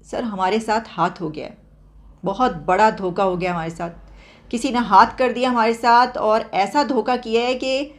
Sir हमारे साथ हाथ हो गया है, बहुत बड़ा धोखा हो गया हमारे साथ। किसी ने हाथ कर दिया हमारे साथ और ऐसा धोखा किया है कि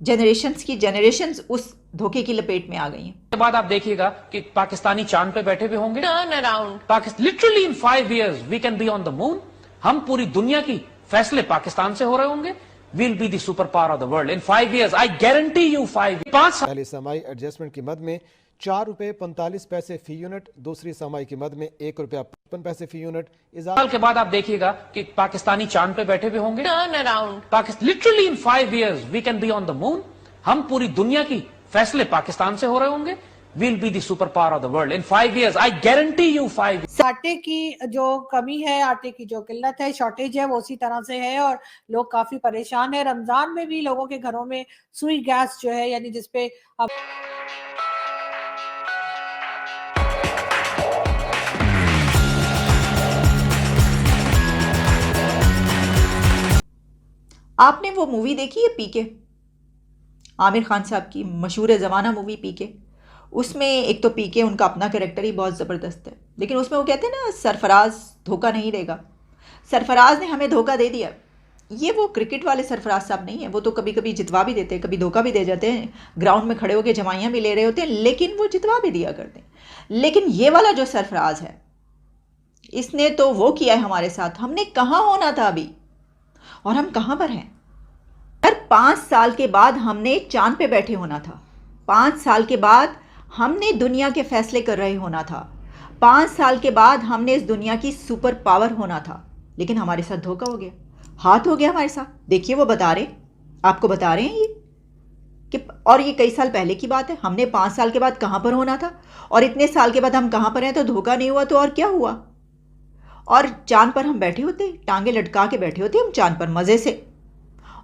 जनरेशन्स की जनरेशन्स उस धोखे की लपेट में आ गई हैं। के बाद आप देखिएगा कि पाकिस्तानी चांद पे बैठे हुए होंगे। Turn around Pakistan, literally in 5 years we can be on the moon. हम पूरी दुनिया की फैसले पाकिस्तान से हो रहे होंगे। We'll be the super power of the world in 5 years। I guarantee you 5 पहली समाई एडजस्टमेंट की मद में 4 रुपए 45 पैसे फी यूनिट, दूसरी समाई की मद में 1 रुपया 55 पैसे फी यूनिट। साल के बाद आप देखिएगा कि पाकिस्तानी चांद पे बैठे हुए होंगे। Turn around Pakistan, literally in 5 years we can be on the moon. हम पूरी दुनिया की फैसले पाकिस्तान से हो रहे होंगे। We'll be the super power of the world in 5 years। I guarantee you 5। आटे की जो कमी है, आटे की जो किल्लत है, शॉर्टेज है, वो उसी तरह से है और लोग काफी परेशान है। रमजान में भी लोगों के घरों में सुई गैस जो है, यानी जिसपे अब आपने वो मूवी देखी है पीके, आमिर खान साहब की मशहूर ज़माना मूवी पीके। उसमें एक तो पीके उनका अपना कैरेक्टर ही बहुत ज़बरदस्त है, लेकिन उसमें वो कहते हैं ना सरफराज धोखा नहीं देगा। सरफराज ने हमें धोखा दे दिया। ये वो क्रिकेट वाले सरफराज साहब नहीं है, वो तो कभी कभी जितवा भी देते हैं, कभी धोखा भी दे जाते हैं, ग्राउंड में खड़े होकर जमाइयाँ भी ले रहे होते हैं, लेकिन वो जितवा भी दिया करते हैं। लेकिन ये वाला जो सरफराज है, इसने तो वो किया है हमारे साथ। हमने कहाँ होना था अभी और हम कहाँ पर हैं। 5 साल के बाद हमने चांद पे बैठे होना था। 5 साल के बाद हमने दुनिया के फैसले कर रहे होना था। 5 साल के बाद हमने इस दुनिया की सुपर पावर होना था, लेकिन हमारे साथ धोखा हो गया, हाथ हो गया हमारे साथ। देखिए वो बता रहे, आपको बता रहे हैं ये कि, और ये कई साल पहले की बात है। हमने 5 साल के बाद कहाँ पर होना था और इतने साल के बाद हम कहाँ पर हैं। तो धोखा नहीं हुआ तो और क्या हुआ। और चांद पर हम बैठे होते, टांगे लटका के बैठे होते हम चांद पर मज़े से,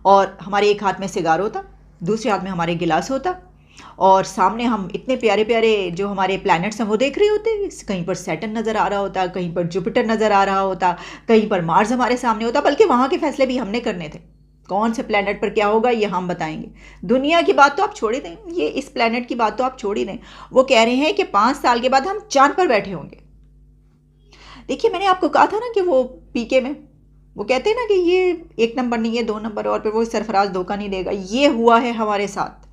और हमारे एक हाथ में सिगार होता, दूसरे हाथ में हमारे गिलास होता, और सामने हम इतने प्यारे प्यारे जो हमारे प्लैनेट्स हैं वो देख रहे होते। कहीं पर सैटर्न नज़र आ रहा होता, कहीं पर जुपिटर नज़र आ रहा होता, कहीं पर मार्स हमारे सामने होता। बल्कि वहाँ के फैसले भी हमने करने थे, कौन से प्लैनेट पर क्या होगा ये हम बताएंगे। दुनिया की बात तो आप छोड़ ही दें, ये इस प्लैनेट की बात तो आप छोड़ ही दें। वो कह रहे हैं कि 5 साल के बाद हम चांद पर बैठे होंगे। देखिए मैंने आपको कहा था ना कि वो पीके में वो कहते हैं ना कि ये 1 नंबर नहीं है 2 नंबर, और फिर वो सरफराज धोखा नहीं देगा। ये हुआ है हमारे साथ।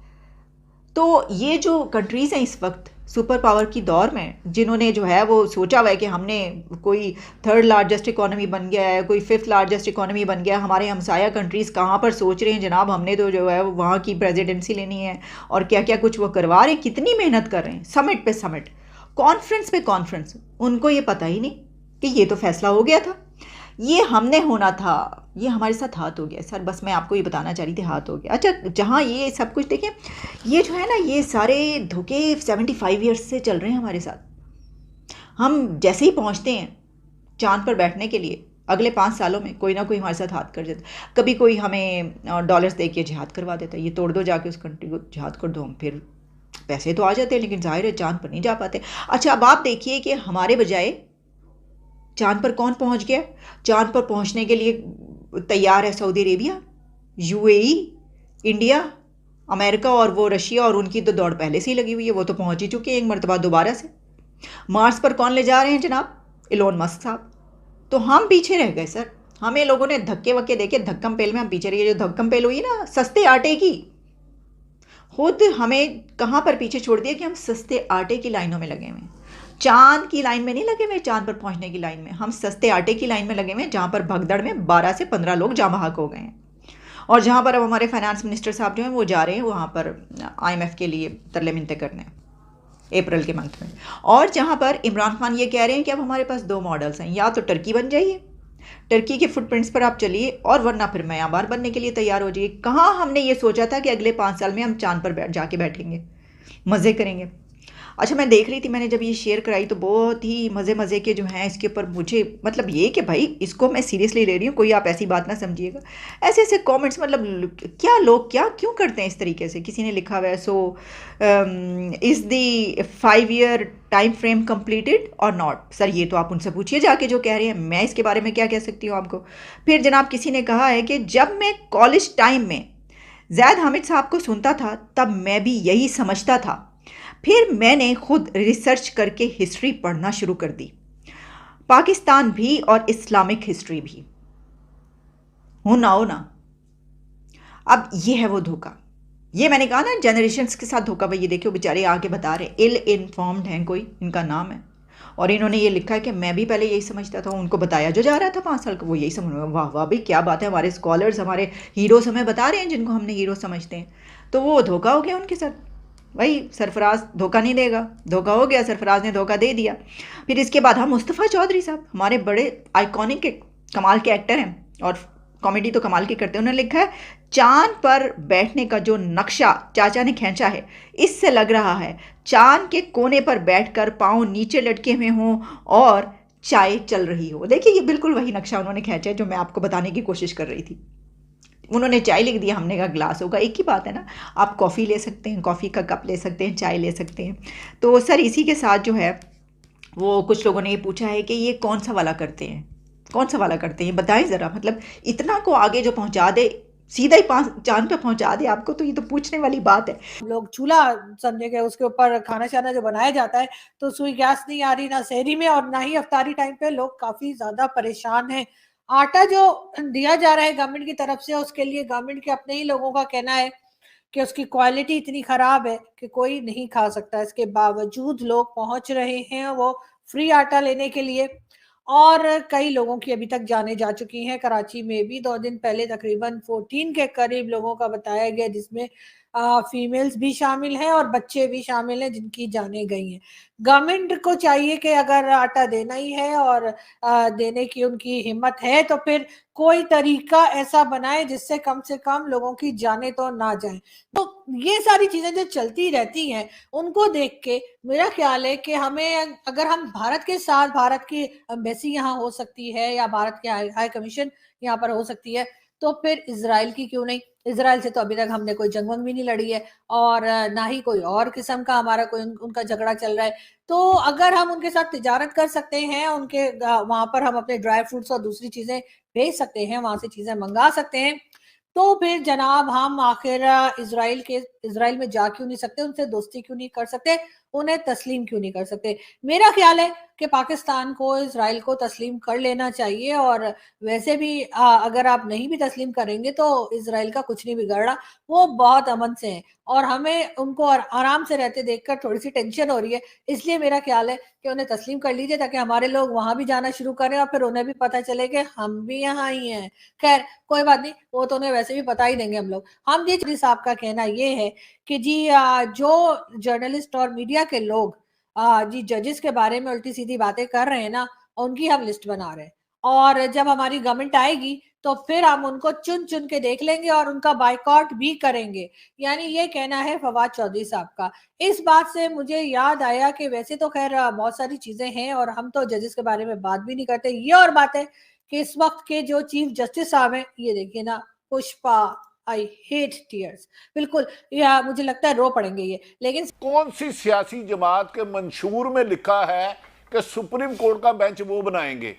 तो ये जो कंट्रीज़ हैं इस वक्त सुपर पावर की दौर में, जिन्होंने जो है वो सोचा हुआ है कि हमने कोई 3rd लार्जेस्ट इकोनॉमी बन गया है, कोई 5th लार्जेस्ट इकोनॉमी बन गया है। हमारे हमसाया कंट्रीज़ कहाँ पर सोच रहे हैं जनाब, हमने तो जो है वहाँ की प्रेसिडेंसी लेनी है, और क्या क्या कुछ वो करवा रहे हैं, कितनी मेहनत कर रहे हैं, समिट पे समिट, कॉन्फ्रेंस पे कॉन्फ्रेंस। उनको ये पता ही नहीं कि ये तो फैसला हो गया था, ये हमने होना था, ये हमारे साथ हाथ हो गया। सर बस मैं आपको ये बताना चाह रही थी, हाथ हो गया। अच्छा, जहाँ ये सब कुछ देखें, ये जो है ना ये सारे धोखे 75 ईयर्स से चल रहे हैं हमारे साथ। हम जैसे ही पहुँचते हैं चांद पर बैठने के लिए, अगले 5 सालों में कोई ना कोई हमारे साथ हाथ कर जाता। कभी कोई हमें डॉलर्स दे के जिहाद करवा देता है, ये तोड़ दो जाके उस कंट्री को, जिहाद कर दो। हम फिर पैसे तो आ जाते हैं, लेकिन जाहिर है चांद पर नहीं जा पाते। अच्छा अब आप देखिए कि हमारे बजाय चांद पर कौन पहुंच गया। चांद पर पहुंचने के लिए तैयार है Saudi Arabia, UAE, India, America और वो रशिया, और उनकी तो दौड़ पहले से ही लगी हुई है, वो तो पहुंच ही चुके हैं एक मरतबा दोबारा से। मार्स पर कौन ले जा रहे हैं जनाब, इलोन मस्क साहब। तो हम पीछे रह गए सर। हमें लोगों ने धक्के वक्के देके धक्कम पेल में हम पीछे रह गए। जो धक्कम पेल हुई ना सस्ते आटे की, खुद हमें कहाँ पर पीछे छोड़ दिया कि हम सस्ते आटे की लाइनों में लगे हुए हैं। चांद की लाइन में नहीं लगे हुए, चांद पर पहुंचने की लाइन में, हम सस्ते आटे की लाइन में लगे हुए हैं, जहाँ पर भगदड़ में 12 से 15 लोग जाम बहक हो गए हैं। और जहाँ पर अब हमारे फाइनेंस मिनिस्टर साहब जो हैं वो जा रहे हैं वहाँ पर IMF के लिए तरले मिनते करने अप्रैल के मंथ में। और जहाँ पर इमरान खान ये कह रहे हैं कि अब हमारे पास 2 मॉडल्स हैं, या तो टर्की बन जाइए, टर्की के फुटप्रिंट्स पर आप चलिए, और वरना फिर म्यांमार बनने के लिए तैयार हो जाइए। कहाँ हमने ये सोचा था कि अगले 5 साल में हम चांद पर जाके बैठेंगे, मज़े करेंगे। अच्छा मैं देख रही थी, मैंने जब ये शेयर कराई तो बहुत ही मज़े के जो हैं इसके ऊपर मुझे, मतलब ये कि भाई इसको मैं सीरियसली ले रही हूँ, कोई आप ऐसी बात ना समझिएगा। ऐसे ऐसे कमेंट्स, मतलब क्या लोग क्या क्यों करते हैं इस तरीके से। किसी ने लिखा हुआ है, so is the 5 year time frame completed और नॉट। सर ये तो आप उनसे पूछिए जाके जो कह रहे हैं, मैं इसके बारे में क्या कह सकती हूँ आपको। फिर जनाब किसी ने कहा है कि जब मैं कॉलेज टाइम में ज़ैद हामिद साहब को सुनता था तब मैं भी यही समझता था, फिर मैंने खुद रिसर्च करके हिस्ट्री पढ़ना शुरू कर दी, पाकिस्तान भी और इस्लामिक हिस्ट्री भी। हो ना। अब ये है वो धोखा। ये मैंने कहा ना, जनरेशन्स के साथ धोखा। भाई ये देखो, बेचारे आगे बता रहे, इल इन्फॉर्म्ड हैं, कोई इनका नाम है, और इन्होंने ये लिखा है कि मैं भी पहले यही समझता था। उनको बताया जो जा रहा था 5 साल का, वो यही समझ। वाह वाह भाई, क्या बात है, हमारे स्कॉलर्स, हमारे हीरोज हमें बता रहे हैं जिनको हमने हीरो समझते हैं। तो वो धोखा हो गया उनके साथ। भाई सरफराज धोखा नहीं देगा, धोखा हो गया, सरफराज ने धोखा दे दिया। फिर इसके बाद हम मुस्तफ़ा चौधरी साहब, हमारे बड़े आइकॉनिक कमाल के एक्टर हैं, और कॉमेडी तो कमाल की करते हैं। उन्होंने लिखा है, चांद पर बैठने का जो नक्शा चाचा ने खींचा है, इससे लग रहा है चांद के कोने पर बैठकर पाँव नीचे लटके हुए हों और चाय चल रही हो। देखिए, ये बिल्कुल वही नक्शा उन्होंने खींचा है जो मैं आपको बताने की कोशिश कर रही थी। उन्होंने चाय लिख दिया, हमने कहा ग्लास होगा। एक ही बात है ना, आप कॉफ़ी ले सकते हैं, कॉफ़ी का कप ले सकते हैं, चाय ले सकते हैं। तो सर इसी के साथ जो है वो कुछ लोगों ने ये पूछा है कि ये कौन सा वाला करते हैं, कौन सा वाला करते हैं, बताएं ज़रा। मतलब इतना को आगे जो पहुंचा दे, सीधा ही चांद पे पहुंचा दे आपको, तो ये तो पूछने वाली बात है। लोग चूल्हा समझे के उसके ऊपर खाना शाना जो बनाया जाता है, तो सुई गैस नहीं आ रही ना शहरी में और ना ही अफ्तारी टाइम पे। लोग काफी ज्यादा परेशान हैं। आटा जो दिया जा रहा है गवर्नमेंट की तरफ से, उसके लिए गवर्नमेंट के अपने ही लोगों का कहना है कि उसकी क्वालिटी इतनी खराब है कि कोई नहीं खा सकता। इसके बावजूद लोग पहुंच रहे हैं वो फ्री आटा लेने के लिए, और कई लोगों की अभी तक जाने जा चुकी हैं। कराची में भी 2 दिन पहले तकरीबन 14 के करीब लोगों का बताया गया, जिसमें फीमेल्स भी शामिल हैं और बच्चे भी शामिल हैं, जिनकी जाने गई हैं। गवर्नमेंट को चाहिए कि अगर आटा देना ही है और देने की उनकी हिम्मत है, तो फिर कोई तरीका ऐसा बनाए जिससे कम से कम लोगों की जाने तो ना जाए। तो ये सारी चीजें जो चलती रहती हैं, उनको देख के मेरा ख्याल है कि हमें, अगर हम भारत के साथ, भारत की एम्बेसी यहाँ हो सकती है या भारत के हाई कमीशन यहाँ पर हो सकती है, तो फिर इजराइल की क्यों नहीं। इजराइल से तो अभी तक हमने कोई जंग वंग भी नहीं लड़ी है, और ना ही कोई और किस्म का हमारा कोई उनका झगड़ा चल रहा है। तो अगर हम उनके साथ तिजारत कर सकते हैं, उनके वहां पर हम अपने ड्राई फ्रूट्स और दूसरी चीजें भेज सकते हैं, वहां से चीजें मंगा सकते हैं, तो फिर जनाब हम आखिर इजराइल में जा क्यों नहीं सकते, उनसे दोस्ती क्यों नहीं कर सकते, उन्हें तस्लीम क्यों नहीं कर सकते। मेरा ख्याल है कि पाकिस्तान को इजराइल को तस्लीम कर लेना चाहिए, और वैसे भी अगर आप नहीं भी तस्लीम करेंगे तो इजराइल का कुछ नहीं बिगड़ रहा, वो बहुत अमन से हैं, और हमें उनको आराम से रहते देखकर थोड़ी सी टेंशन हो रही है। इसलिए मेरा ख्याल है कि उन्हें तस्लीम कर लीजिए, ताकि हमारे लोग वहां भी जाना शुरू करें और फिर उन्हें भी पता चले कि हम भी यहाँ ही हैं। खैर कोई बात नहीं, वो तो उन्हें वैसे भी पता ही देंगे हम लोग। हम जी साहब का कहना ये है कि जी जो जर्नलिस्ट और मीडिया के लोग जी जजेस के बारे में उल्टी सीधी बातें कर रहे हैं ना, उनकी हम लिस्ट बना रहे हैं, और जब हमारी गवर्नमेंट आएगी तो फिर हम उनको चुन चुन के देख लेंगे और उनका बायकॉट भी करेंगे। यानी ये कहना है फवाद चौधरी साहब का। इस बात से मुझे याद आया कि वैसे तो खैर बहुत सारी चीजें हैं, और हम तो जजेस के बारे में बात भी नहीं करते। ये और बात है कि इस वक्त के जो चीफ जस्टिस साहब हैं, ये देखिए ना, पुष्पा, आई हेट टीयर्स, बिल्कुल, या मुझे लगता है रो पड़ेंगे ये। लेकिन कौन सी सियासी जमात के मंशूर में लिखा है कि सुप्रीम कोर्ट का बेंच वो बनाएंगे?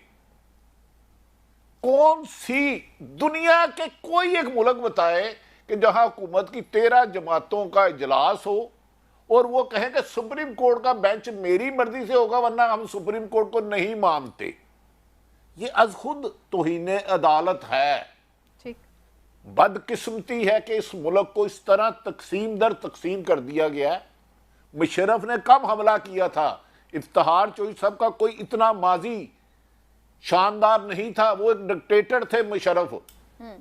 कौन सी दुनिया के कोई एक मुल्क बताए कि जहां हुकूमत की 13 जमातों का इजलास हो और वो कहें कि सुप्रीम कोर्ट का बेंच मेरी मर्जी से होगा वरना हम सुप्रीम कोर्ट को नहीं मानते? ये अज खुद तौहीन अदालत है। ठीक। बदकिस्मती है कि इस मुल्क को इस तरह तकसीम दर तकसीम कर दिया गया है। मुशर्रफ ने कब हमला किया था? इफ्तिखार चौधरी साहब का कोई इतना माजी शानदार नहीं था, वो एक डिक्टेटर थे मुशर्रफ।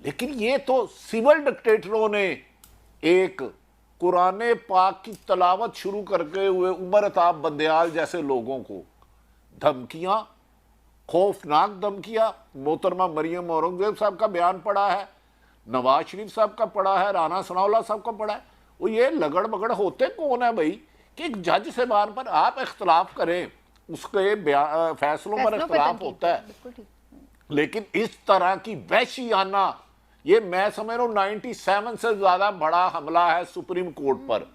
लेकिन ये तो सिविल डिक्टेटरों ने एक कुरान पाक की तलावत शुरू करके हुए उमर अताब बंदयाल जैसे लोगों को धमकियां, खौफनाक धमकियां। मोहतरमा मरियम औरंगजेब साहब का बयान पड़ा है, नवाज शरीफ साहब का पड़ा है, राना सनाउल्लाह साहब का पड़ा है। वो ये लगड़ बगड़ होते कौन है भाई कि एक जज से बार पर आप इख्तलाफ करें, उसके फैसलों पर इख्तलाफ होता है। लेकिन इस तरह की वहशियाना, ये मैं समझ रहा हूँ 97 से ज्यादा बड़ा हमला है सुप्रीम कोर्ट पर।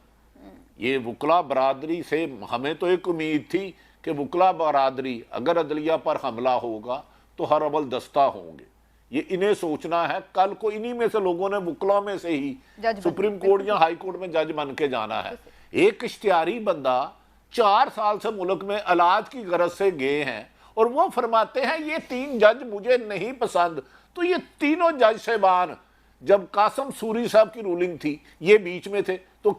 ये वकला बरादरी से हमें तो एक उम्मीद थी कि वकला बरादरी अगर अदलिया पर हमला होगा तो हर अवल दस्ता होंगे, ये इन्हें सोचना है। कल को इन्हीं में से लोगों ने वकला में से ही सुप्रीम कोर्ट या हाई कोर्ट में जज बन के जाना है। एक इश्तिहारी बंदा 4 साल से मुल्क में इलाज की गरज से गए हैं और वो फरमाते हैं ये 3 जज मुझे नहीं पसंद। तो ये तीनों जज साहबान, जब कासम सूरी साहब की रूलिंग थी, ये बीच में थे, तो